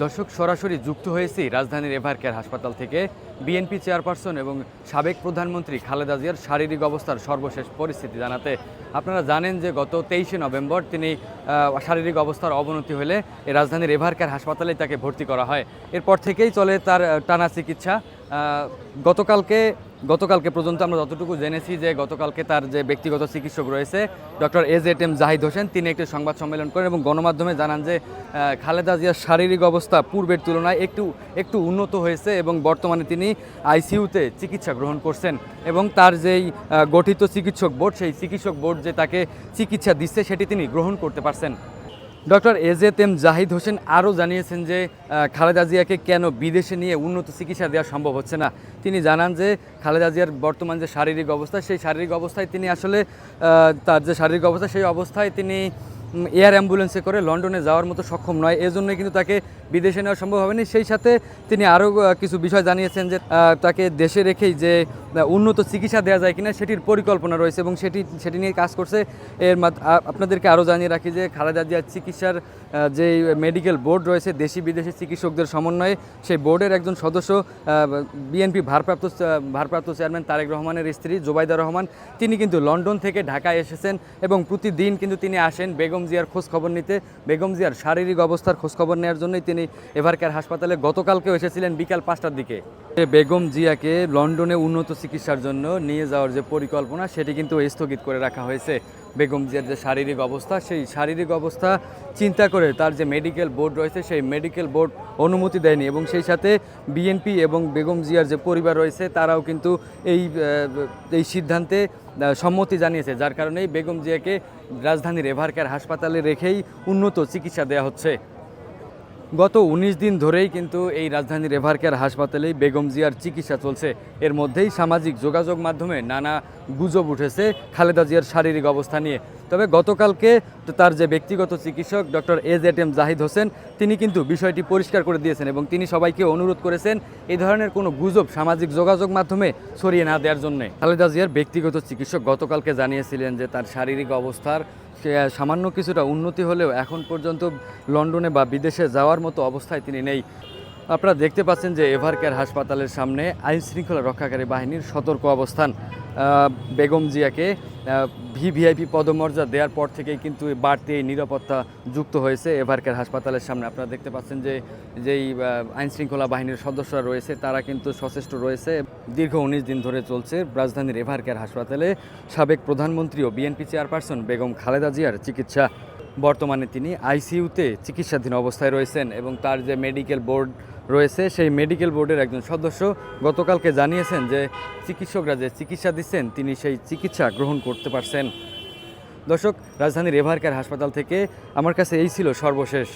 দর্শক সরাসরি যুক্ত হয়েছি রাজধানীর এভারকেয়ার হাসপাতাল থেকে বিএনপি চেয়ারপারসন এবং সাবেক প্রধানমন্ত্রী খালেদা জিয়ার শারীরিক অবস্থার সর্বশেষ পরিস্থিতি জানাতে। আপনারা জানেন যে গত 23শে নভেম্বর তিনি শারীরিক অবস্থার অবনতি হলে রাজধানীর এভারকেয়ার হাসপাতালে তাকে ভর্তি করা হয়। এরপর থেকেই চলে তার টানা চিকিৎসা। গতকালকে পর্যন্ত আমরা যতটুকু জেনেছি যে গতকালকে তার যে ব্যক্তিগত চিকিৎসক রয়েছে ডক্টর এজেএম জাহিদ হোসেন, তিনি একটি সংবাদ সম্মেলন করেন এবং গণমাধ্যমে জানান যে খালেদা জিয়ার শারীরিক অবস্থা পূর্বের তুলনায় একটু উন্নত হয়েছে এবং বর্তমানে তিনি আইসিইউতে চিকিৎসা গ্রহণ করছেন এবং তার যেই গঠিত চিকিৎসক বোর্ড, সেই চিকিৎসক বোর্ড যে তাকে চিকিৎসা দিচ্ছে সেটি তিনি গ্রহণ করতে পারছেন। ডক্টর এজেএম জাহিদ হোসেন আরও জানিয়েছেন যে খালেদা জিয়াকে কেন বিদেশে নিয়ে উন্নত চিকিৎসা দেওয়া সম্ভব হচ্ছে না। তিনি জানান যে খালেদা জিয়ার বর্তমান যে শারীরিক অবস্থা, সেই শারীরিক অবস্থায় তিনি আসলে তার যে শারীরিক অবস্থা সেই অবস্থায় তিনি এয়ার অ্যাম্বুলেন্সে করে লন্ডনে যাওয়ার মতো সক্ষম নয়, এজন্যই কিন্তু তাকে বিদেশে নেওয়া সম্ভব হয়নি। সেই সাথে তিনি আরও কিছু বিষয় জানিয়েছেন যে তাকে দেশে রেখেই যে উন্নত চিকিৎসা দেওয়া যায় কিনা সেটির পরিকল্পনা রয়েছে এবং সেটি নিয়ে কাজ করছে। আপনাদেরকে আরও জানিয়ে রাখি যে খালেদা জিয়ার চিকিৎসার যে মেডিকেল বোর্ড রয়েছে দেশি বিদেশি চিকিৎসকদের সমন্বয়ে, সেই বোর্ডের একজন সদস্য বিএনপি ভারপ্রাপ্ত চেয়ারম্যান তারেক রহমানের স্ত্রী জোবাইদা রহমান, তিনি কিন্তু লন্ডন থেকে ঢাকায় এসেছেন এবং প্রতিদিন কিন্তু তিনি আসেন বেগম জিয়ার খোঁজখবর নিতে, বেগম জিয়ার শারীরিক অবস্থার খোঁজখবর নেওয়ার জন্যই তিনি এভারকেয়ার হাসপাতালে গতকালকেও এসেছিলেন বিকাল 5টার দিকে। বেগম জিয়াকে লন্ডনে উন্নত চিকিৎসার জন্য নিয়ে যাওয়ার যে পরিকল্পনা সেটি কিন্তু স্থগিত করে রাখা হয়েছে। বেগম জিয়ার যে শারীরিক অবস্থা, সেই শারীরিক অবস্থা চিন্তা করে তার যে মেডিকেল বোর্ড রয়েছে সেই মেডিকেল বোর্ড অনুমতি দেয়নি এবং সেই সাথে বিএনপি এবং বেগম জিয়ার যে পরিবার রয়েছে তারাও কিন্তু এই সিদ্ধান্তে সম্মতি জানিয়েছে, যার কারণেই বেগম জিয়াকে রাজধানীর এভারকেয়ার হাসপাতালে রেখেই উন্নত চিকিৎসা দেওয়া হচ্ছে। গত 19 দিন ধরেই কিন্তু এই রাজধানীর এভারকেয়ার হাসপাতালেই বেগম জিয়ার চিকিৎসা চলছে। এর মধ্যেই সামাজিক যোগাযোগ মাধ্যমে নানা গুজব উঠেছে খালেদা জিয়ার শারীরিক অবস্থা নিয়ে। তবে গতকালকে তার যে ব্যক্তিগত চিকিৎসক ডক্টর এজেএম জাহিদ হোসেন, তিনি কিন্তু বিষয়টি পরিষ্কার করে দিয়েছেন এবং তিনি সবাইকে অনুরোধ করেছেন এই ধরনের কোনো গুজব সামাজিক যোগাযোগ মাধ্যমে ছড়িয়ে না দেওয়ার জন্য। খালেদা জিয়ার ব্যক্তিগত চিকিৎসক গতকালকে জানিয়েছিলেন যে তার শারীরিক অবস্থার সামান্য কিছুটা উন্নতি হলেও এখন পর্যন্ত লন্ডনে বা বিদেশে যাওয়ার মতো অবস্থায় তিনি নেই। আপনারা দেখতে পাচ্ছেন যে এভারকেয়ার হাসপাতালের সামনে আইন শৃঙ্খলা রক্ষাকারী বাহিনীর সতর্ক অবস্থান। বেগম জিয়াকে ভিভিআইপি পদমর্যাদা দেওয়ার পর থেকেই কিন্তু বাড়তি এই নিরাপত্তা যুক্ত হয়েছে এভারকেয়ার হাসপাতালের সামনে। আপনারা দেখতে পাচ্ছেন যে যেই আইন শৃঙ্খলা বাহিনীর সদস্যরা রয়েছে তারা কিন্তু সচেষ্ট রয়েছে। দীর্ঘ 19 দিন ধরে চলছে রাজধানীর এভারকেয়ার হাসপাতালে সাবেক প্রধানমন্ত্রী ও বিএনপি চেয়ারপারসন বেগম খালেদা জিয়ার চিকিৎসা। বর্তমানে তিনি আইসিইউতে চিকিৎসাধীন অবস্থায় রয়েছেন এবং তার যে মেডিকেল বোর্ড রয়েছে সেই মেডিকেল বোর্ডের একজন সদস্য গতকালকে জানিয়েছেন যে চিকিৎসকরা যে চিকিৎসা দিচ্ছেন তিনি সেই চিকিৎসা গ্রহণ করতে পারছেন। দর্শক, রাজধানীর এভারকেয়ার হাসপাতাল থেকে আমার কাছে এই ছিল সর্বশেষ।